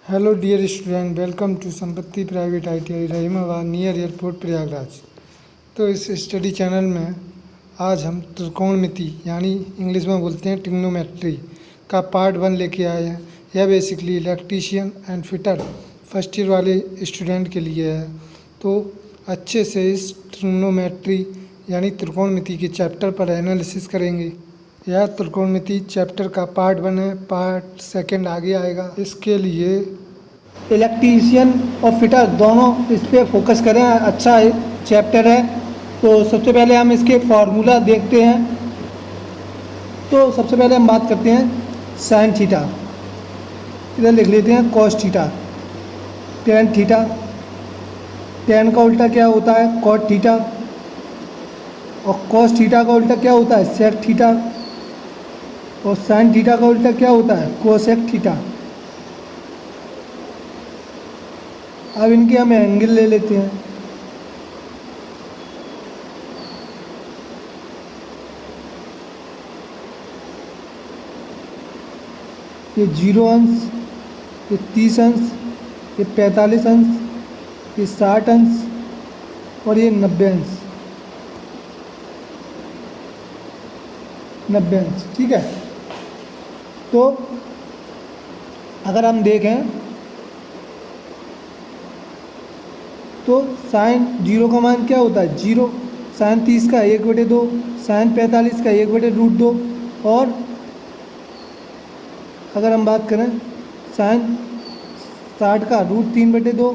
Hello dear student, welcome to Sampatti private ITI Rahimabad near airport Prayagraj. तो इस study channel में आज हम त्रिकोणमिति यानी इंग्लिश में बोलते हैं ट्रिग्नोमेट्री का पार्ट 1 लेके आए हैं। यह basically electrician and fitter first year वाले स्टूडेंट के लिए है। तो अच्छे से इस ट्रिग्नोमेट्री यानी त्रिकोणमिति के चैप्टर पर एनालिसिस करेंगे। यह त्रिकोणमिति चैप्टर का पार्ट 1 है, पार्ट 2 आगे आएगा। इसके लिए इलेक्ट्रीशियन और फिटर दोनों इस पर फोकस करें। अच्छा चैप्टर है। तो सबसे पहले हम इसके फार्मूला देखते हैं। तो सबसे पहले हम बात करते हैं साइन थीटा। इधर लिख लेते हैं cos theta, tan theta. Tan का उल्टा क्या होता है? Cot theta. और कॉस थीटा का उल्टा क्या होता है? Sec theta. और साइन थीटा का उल्टा क्या होता है? Cosec theta. अब इनके हम एंगल ले लेते हैं। ये 0 अंश, ये 30 अंश, ये 45 अंश, ये 60 अंश और ये 90 अंश। 90 अंश, ठीक है। तो अगर हम देखें तो साइन 0 का मान क्या होता है? 0। साइन 30 का 1/2, साइन 45 का 1/√2। और अगर हम बात करें साइन 60 का √3/2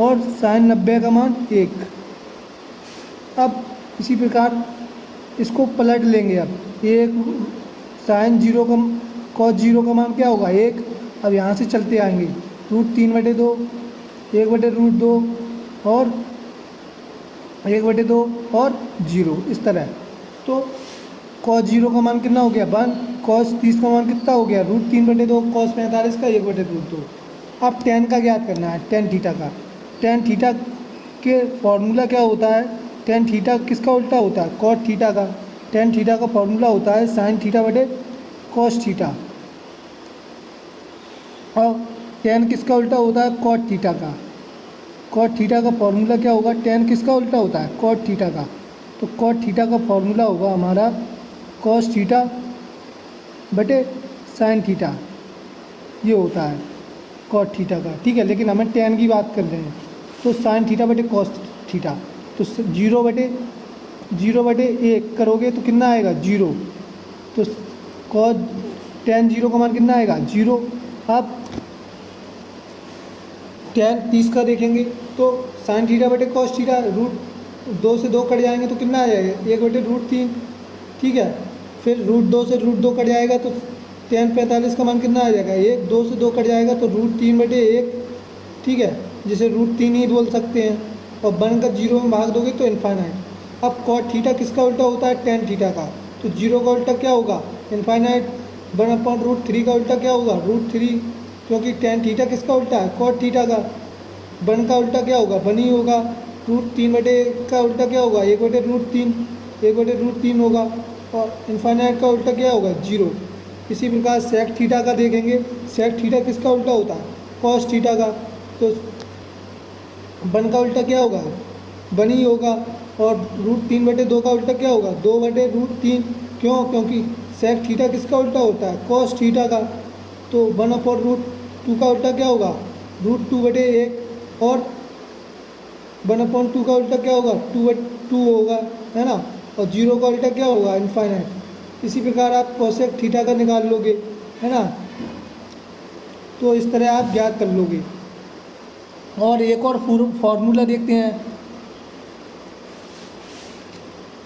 और साइन 90 का मान 1। अब इसी प्रकार इसको पलट लेंगे। अब एक साइन 0 का कॉस 0 का मान क्या होगा? 1। अब यहाँ से चलते आएंगे √3/2, 1/√2 और 1/2 और 0, इस तरह। तो कॉस 0 का मान कितना हो गया? 1। कॉस 30 का मान कितना हो गया? √3/2। कॉस 45 का 1/√2। अब टेन का ज्ञात करना है, टेन थीटा का। टेन थीटा के फॉर्मूला क्या होता है? टेन थीटा किसका उल्टा होता है? कॉट थीटा का। टेन थीटा का फॉर्मूला होता है साइन थीटा बटे कॉस थीटा। और टेन किसका उल्टा होता है? कॉट थीटा का। कॉट थीटा का फॉर्मूला क्या होगा? टेन किसका उल्टा होता है? कॉट थीटा का। तो कॉट थीटा का फॉर्मूला होगा हमारा कॉस थीटा बटे साइन थीटा। ये होता है कॉट थीटा का, ठीक है। लेकिन हमें टेन की बात कर रहे हैं। तो साइन थीटा बटे कॉस थीटा। तो 0/1 करोगे तो कितना आएगा? 0। तो कॉस टेन 0 का मान कितना आएगा? 0। अब टेन 30 का देखेंगे तो साइन थीटा बटे कॉस थीटा, √2 से 2 कट जाएंगे तो कितना आ जाएगा? 1/√3, ठीक है। फिर √2 से √2 कट जाएगा तो टेन 45 का मान कितना आ जाएगा? 1। 2 से 2 कट जाएगा तो √3/1, ठीक है, जिसे √3 ही बोल सकते हैं। और 1 का 0 में भाग दोगे तो इनफाइनाइट। अब कॉट थीटा किसका उल्टा होता है? टेन थीटा का। तो 0 का उल्टा क्या होगा? इनफाइनाइट। 1/√3 का उल्टा क्या होगा? √3, क्योंकि टेन थीटा किसका उल्टा है? कॉट थीटा का। 1 का उल्टा क्या होगा? 1 ही होगा। √3/1 का उल्टा क्या होगा? 1/√3, 1/√3 होगा। और इनफाइनाइट का उल्टा क्या होगा? 0। इसी प्रकार सेक थीटा का देखेंगे। सेक थीटा किसका उल्टा होता है? कॉस थीटा का। तो 1 का उल्टा क्या होगा? 1 ही होगा। और √3/2 का उल्टा क्या होगा? 2/√3। क्यों? क्योंकि सेक थीटा किसका उल्टा होता है? कॉस थीटा का। तो 1/√2 का उल्टा क्या होगा? √2/1। और 1/2 का उल्टा क्या होगा? 2/2 होगा, है ना। और 0 का उल्टा क्या होगा? इनफाइनाइट। इसी प्रकार आप कोसेक थीटा का निकाल लोगे, है ना। तो इस तरह आप ज्ञात कर लोगे। और एक और फार्मूला देखते हैं।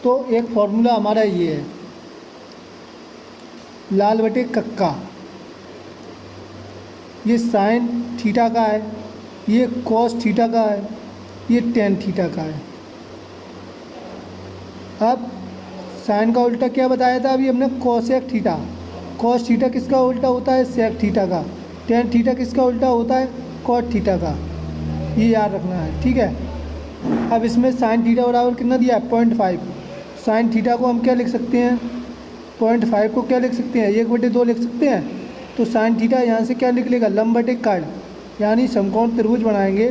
तो एक फार्मूला हमारा ये है, लाल बटे कक्का। ये साइन थीटा का है, ये कॉस थीटा का है, ये टेन थीटा का है। अब साइन का उल्टा क्या बताया था अभी हमने? Cosec theta. कॉस थीटा किसका उल्टा होता है? सेक थीटा का। टेन थीटा किसका उल्टा होता है? कॉट थीटा का। ये याद रखना है, ठीक है। अब इसमें साइन थीटा बराबर कितना दिया है? 0.5। साइन थीटा को हम क्या लिख सकते हैं? 0.5 को क्या लिख सकते हैं? 1/2 लिख सकते हैं। तो साइन थीटा यहाँ से क्या निकलेगा? लंब बटे कर्ण। यानी समकोण त्रिभुज बनाएंगे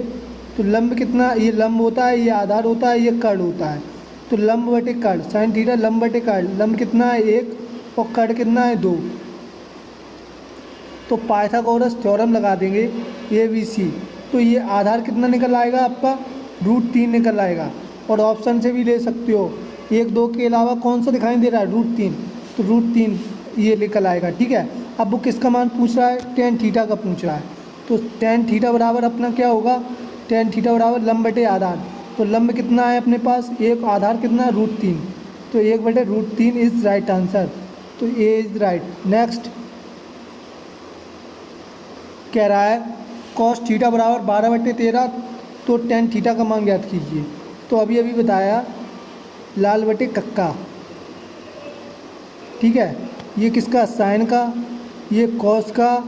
तो लंब कितना, ये लंब होता है, ये आधार होता है, ये कर्ण होता है। तो लंब बटे कर्ण, साइन थीटा लंब बटे कर्ण, लंब कितना है 1 और कर्ण कितना है 2। तो पाइथागोरस थ्योरम लगा देंगे ABC, तो ये आधार कितना निकल आएगा आपका √3 निकल आएगा। और ऑप्शन से भी ले सकते हो, 1 2 के अलावा कौन सा दिखाई दे रहा है √3, तो √3 ये निकल आएगा। ठीक है, अब वो किसका मान पूछ रहा है, टेन थीटा का पूछ रहा है। तो टेन थीटा बराबर अपना क्या होगा, टेन थीटा बराबर लंब बटे आधार। तो लंब कितना है अपने पास 1, आधार कितना है √3, तो 1 बटे √3 इज़ राइट आंसर। तो ए इज़ राइट। नेक्स्ट कह रहा है कॉस थीटा बराबर 12/13, तो टेन थीटा का मान ज्ञात कीजिए। तो अभी अभी बताया लाल बटे कक्का। ठीक है, ये किसका साइन का, ये कॉस का,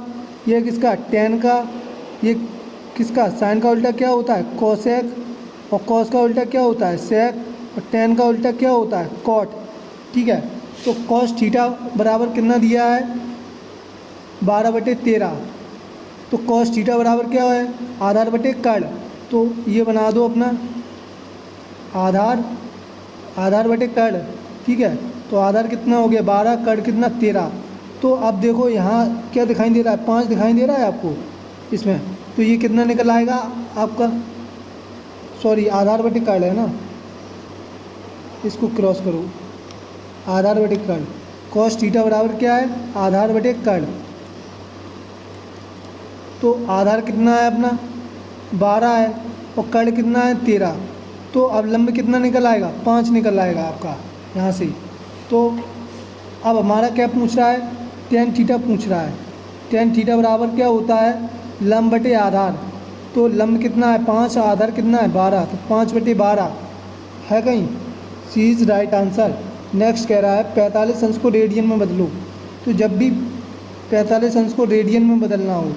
ये किसका टेन का, ये किसका साइन का उल्टा क्या होता है कोसेक, और कॉस का उल्टा क्या होता है सेक, और टेन का उल्टा क्या होता है कॉट। ठीक है, तो कॉस थीटा बराबर कितना दिया है 12/13, तो कॉस थीटा बराबर क्या है आधार बटे कर्ण। तो ये बना दो अपना आधार बटे कर्ण। ठीक है, तो आधार कितना हो गया 12, कर्ण कितना 13। तो अब देखो यहाँ क्या दिखाई दे रहा है 5 दिखाई दे रहा है आपको इसमें, तो ये कितना निकल आएगा आपका, सॉरी आधार बटे कर्ण है ना, इसको क्रॉस करो, आधार बटे कर्ण। कॉस थीटा बराबर क्या है आधार बटे कर्ण। तो आधार कितना है अपना 12 है और कर्ण कितना है 13। तो अब लंब कितना निकल आएगा 5 निकल आएगा आपका यहाँ से। तो अब हमारा क्या पूछ रहा है टेन थीटा पूछ रहा है। टेन थीटा बराबर क्या होता है लंब बटे आधार। तो लंब कितना है 5, आधार कितना है 12, तो 5/12 है कहीं, सी इज़ राइट आंसर। नेक्स्ट कह रहा है 45 अंश को रेडियन में बदलो। तो जब भी 45 अंश को रेडियन में बदलना हो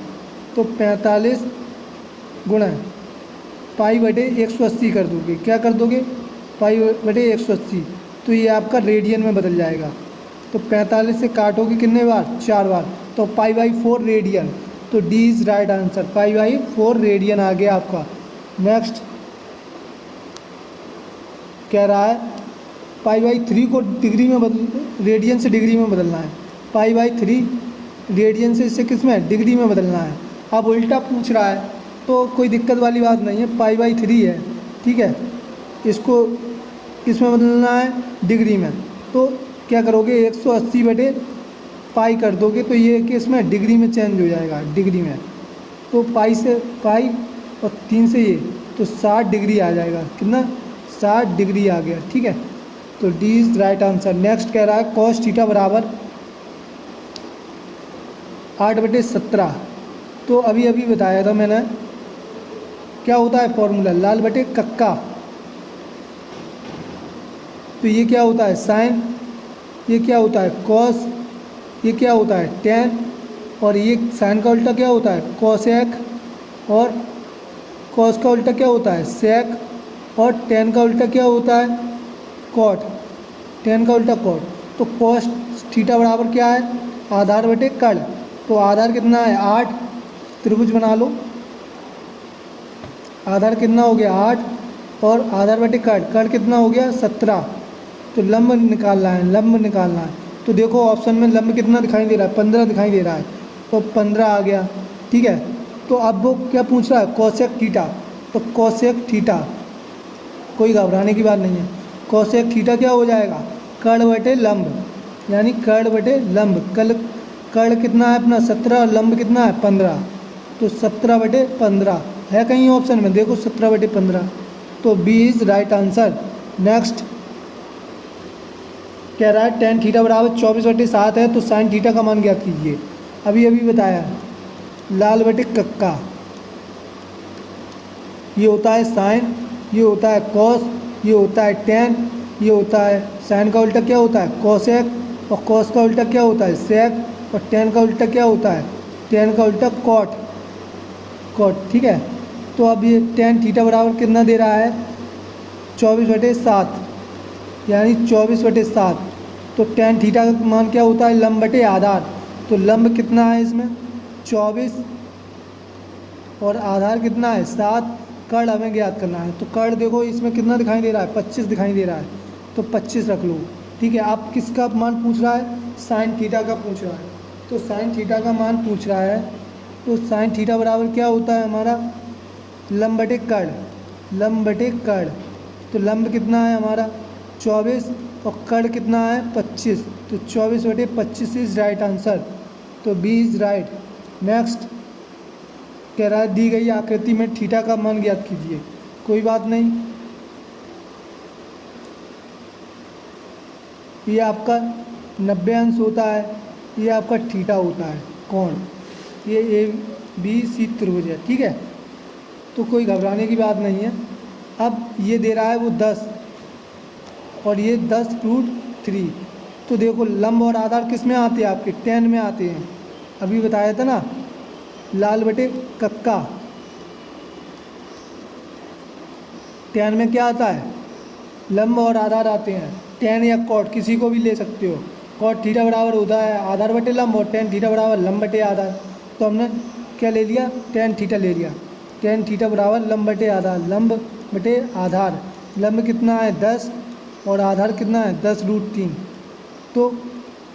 तो 45 गुणा π/180 कर दोगे। क्या कर दोगे π/180, तो ये आपका रेडियन में बदल जाएगा। तो 45 से काटोगे कितने बार 4 बार, तो π/4 रेडियन। तो D is right answer, π/4 radian आ गया आपका। नेक्स्ट कह रहा है π/3 को डिग्री में बदल, रेडियन से डिग्री में बदलना है। π/3 रेडियन से इससे किस में डिग्री में बदलना है। अब उल्टा पूछ रहा है तो कोई दिक्कत वाली बात नहीं है, π/3 है। ठीक है, इसको किस में बदलना है डिग्री में। तो क्या करोगे 180/π कर दोगे, तो ये कि इसमें डिग्री में चेंज हो जाएगा डिग्री में। तो पाई से पाई और 3 से ये, तो 60 डिग्री आ जाएगा। कितना 60 डिग्री आ गया। ठीक है, तो D is right answer. Next कह रहा है कॉस थीटा बराबर 8/17। तो अभी अभी बताया था मैंने क्या होता है फॉर्मूला लाल बटे कक्का। तो ये क्या होता है साइन, ये क्या होता है कॉस, ये क्या होता है टेन, और ये साइन का उल्टा क्या होता है कोसेक, और कॉस का उल्टा क्या होता है सेक, और टेन का उल्टा क्या होता है कॉट, टेन का उल्टा कॉट। तो कॉस थीटा बराबर क्या है आधार बटे कर्ण। तो आधार कितना है 8, त्रिभुज बना लो, आधार कितना हो गया 8, और आधार बटे कर्ण कितना हो गया 17। तो लंब निकालना है, लंब निकालना है। तो देखो ऑप्शन में लंब कितना दिखाई दे रहा है 15 दिखाई दे रहा है, तो 15 आ गया। ठीक है, तो अब वो क्या पूछ रहा है कोसेक थीटा। तो कोसेक थीटा कोई घबराने की बात नहीं है, कोसेक थीटा क्या हो जाएगा कर्ण बटे लंब, यानी कर्ण बटे लंब। कर्ण कितना है अपना 17 और लंब कितना है 15, तो 17/15 है कहीं ऑप्शन में, देखो 17/15। तो B is right answer. Next कह रहा है टेन थीटा बराबर 24/7 है, तो साइन थीटा का मान ज्ञात कीजिए। अभी अभी बताया लाल बटे कक्का, ये होता है साइन, ये होता है कॉस, ये होता है टेन, ये होता है साइन का उल्टा क्या होता है कोसेक, और कॉस का उल्टा क्या होता है सेक, और टेन का उल्टा क्या होता है टेन का उल्टा कॉट। ठीक है, तो अब ये टेन थीटा बराबर कितना दे रहा है 24/7, यानी 24/7। तो टेन थीटा का मान क्या होता है लंब बटे आधार। तो लंब कितना है इसमें 24 और आधार कितना है 7, कर्ण हमें ज्ञात करना है। तो कर्ण देखो इसमें कितना दिखाई दे रहा है 25 दिखाई दे रहा है, तो 25 रख लो। ठीक है, अब किसका मान पूछ रहा है, साइन थीटा का पूछ रहा है। तो साइन थीटा का मान पूछ रहा है, तो साइन थीटा बराबर क्या होता है हमारा, लंब बटे कर्ण, लंब बटे कर्ण। तो लंब कितना है हमारा 24 और कर्ण कितना है 25, तो 24 बटे 25 इज राइट आंसर। तो बी इज राइट। नेक्स्ट कह रहा है दी गई आकृति में थीटा का मान ज्ञात कीजिए। कोई बात नहीं, ये आपका 90 अंश होता है, ये आपका थीटा होता है कोण, ये ए बी सी त्रिभुज है। ठीक है, तो कोई घबराने की बात नहीं है। अब ये दे रहा है वो 10 और ये 10√3। तो देखो लंब और आधार किस में आते हैं आपके, tan में आते हैं। अभी बताया था ना, लाल बटे कक्का, tan में क्या आता है, लंब और आधार आते हैं। tan या cot किसी को भी ले सकते हो। cot थीटा बराबर होता है आधार बटे लंब और tan थीटा बराबर लंब बटे आधार। तो हमने क्या ले लिया, tan थीटा ले लिया। tan थीटा बराबर लंब बटे आधार, लंब बटे आधार। लंब कितना है 10 और आधार कितना है 10√3। तो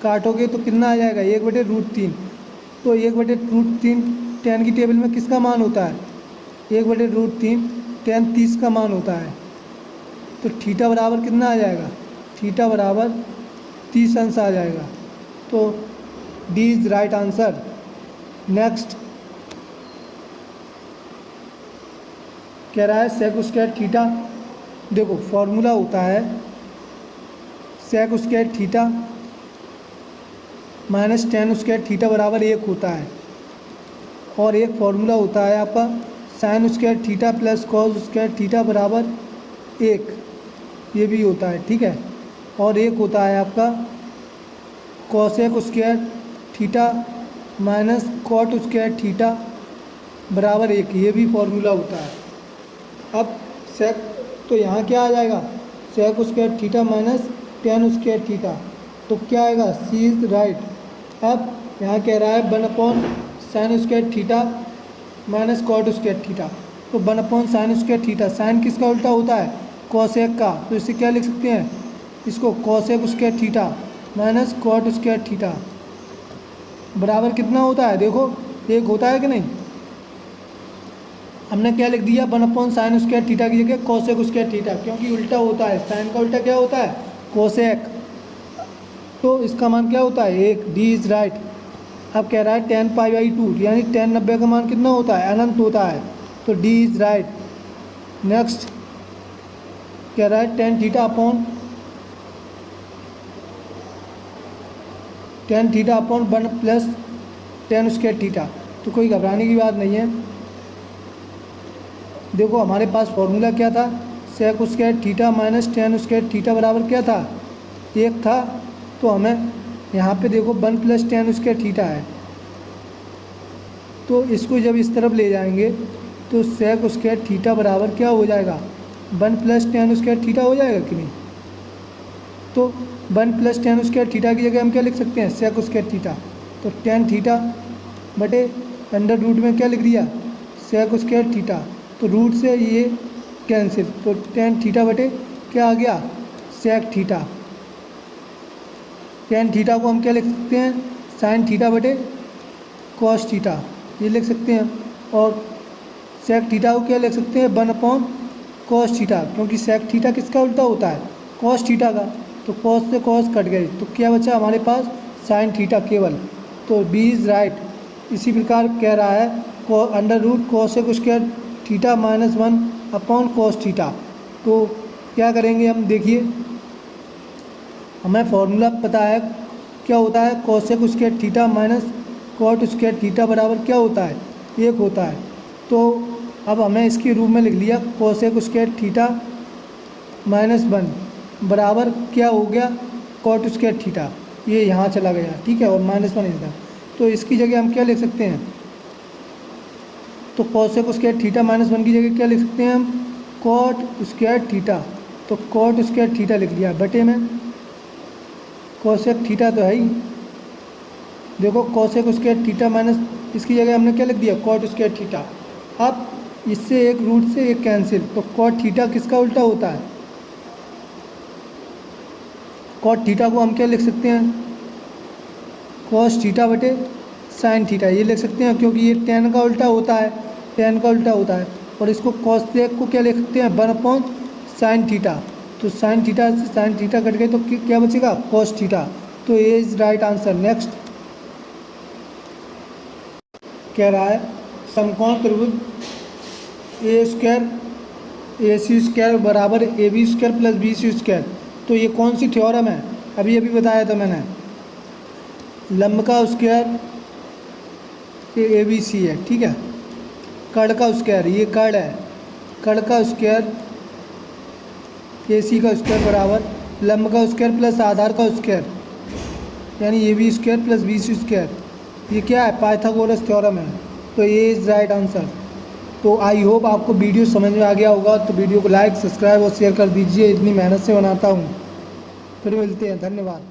काटोगे तो कितना आ जाएगा 1/√3। तो 1/√3 tan की टेबल में किसका मान होता है, 1/√3 tan 30 का मान होता है। तो थीटा बराबर कितना आ जाएगा, थीटा बराबर 30 अंश आ जाएगा। तो D is right answer. Next कह रहा है सेक स्क्वायर थीटा। देखो फॉर्मूला होता है sec square theta minus tan square theta बराबर 1 होता है। और एक फार्मूला होता है आपका sine square theta plus cos square theta बराबर 1, ये भी होता है। ठीक है, और एक होता है आपका cosec square theta minus cot square theta बराबर 1, ये भी फार्मूला होता है। अब सेक, तो यहाँ क्या आ जाएगा, sec square theta minus tan square theta, तो क्या आएगा, सी इज राइट। अब यहाँ कह रहा है one by sine square theta minus cot square theta. तो 1/साइन स्क्वायर थीटा, साइन किसका उल्टा होता है, कॉसेक का। तो इसे क्या लिख सकते हैं, इसको cosec square theta minus cot square theta बराबर कितना होता है, देखो 1 होता है कि नहीं। हमने क्या लिख दिया 1/साइन स्क्वायर थीटा की जगह कॉसेक स्क्वायर थीटा, क्योंकि उल्टा होता है, साइन का उल्टा क्या होता है कोसेक। तो इसका मान क्या होता है 1, डी इज़ राइट। अब कह रहा है tan π/2 यानी tan 90 का मान कितना होता है, अनंत होता है। तो डी इज़ राइट। नेक्स्ट कह रहा है tan theta upon 1 plus tan square theta. तो कोई घबराने की बात नहीं है। देखो हमारे पास फॉर्मूला क्या था, sec square theta minus tan square theta बराबर क्या था 1 था। तो हमें यहाँ पे देखो 1 प्लस tan स्क्वायर थीटा है, तो इसको जब इस तरफ ले जाएंगे तो सेक स्क्वायर थीटा बराबर क्या हो जाएगा 1 प्लस tan स्क्वायर थीटा हो जाएगा कि नहीं। तो 1 प्लस tan स्क्वायर थीटा की जगह हम क्या लिख सकते हैं सेक स्क्वायर थीटा। तो tan थीटा बटे अंडर रूट में क्या लिख दिया सेक स्क्वायर थीटा, तो रूट से ये कैंसिल, तो tan थीटा बटे क्या आ गया सेक थीटा। tan थीटा को हम क्या लिख सकते हैं साइन थीटा बटे कॉस थीटा, ये लिख सकते हैं। और सेक थीटा को क्या लिख सकते हैं 1/कॉस थीटा, क्योंकि सेक थीटा किसका उल्टा होता है कॉस थीटा का। तो कॉस से कॉस कट गए, तो क्या बचा हमारे पास साइन थीटा केवल। तो बी इज़ राइट। इसी प्रकार कह रहा है under root cosec square theta minus one by cos theta. तो क्या करेंगे हम, देखिए हमें फॉर्मूला पता है क्या होता है cosec square theta minus cot square theta बराबर क्या होता है 1 होता है। तो अब हमें इसके रूप में लिख लिया कॉसेक स्क्वायर थीटा माइनस 1 बराबर क्या हो गया कॉट स्क्वायर थीटा, ये यहाँ चला गया। ठीक है, और -1 इधर। तो इसकी जगह हम क्या लिख सकते हैं, तो कॉसेक स्क्वायर थीटा माइनस 1 की जगह क्या लिख सकते हैं हम कॉट स्क्वायर थीटा। तो कॉट स्क्वायर थीटा लिख लिया बटे में कॉसेक थीटा तो है ही। देखो कॉसेक स्क्वायर थीटा माइनस इसकी जगह हमने क्या लिख दिया कॉट स्क्वायर थीटा। अब इससे एक रूट से एक कैंसिल, तो कॉट थीटा किसका उल्टा होता है? कॉट थीटा को हम क्या लिख सकते हैं? कॉस थीटा बटे साइन थीटा, ये लिख सकते हैं क्योंकि ये टेन का उल्टा होता है, टेन का उल्टा होता है। और इसको कॉस सेक को क्या लिख सकते हैं? 1 साइन थीटा। तो साइन थीटा से साइन थीटा कट गए तो क्या बचेगा? Cos theta. तो A is right answer. Next कह रहा है समकोण त्रिभुज ए स्क्वायर ए सी स्क्वायर बराबर A B square plus B C square. तो ये कौन सी थ्योरम है? अभी अभी बताया था मैंने, लंब का स्क्वायर ये ए बी सी है, ठीक है। कर्ण का स्क्वायर, ये कर्ण है, कर्ण का स्क्वायर ए सी का स्क्वायर बराबर लंब का स्क्वायर प्लस आधार का स्क्वायर, यानी A B square plus B C square. ये क्या है? पाइथागोरस थ्योरम है। तो ये इज़ राइट आंसर। तो आई होप आपको वीडियो समझ में आ गया होगा। तो वीडियो को लाइक, सब्सक्राइब और शेयर कर दीजिए, इतनी मेहनत से बनाता हूँ। फिर मिलते हैं, धन्यवाद।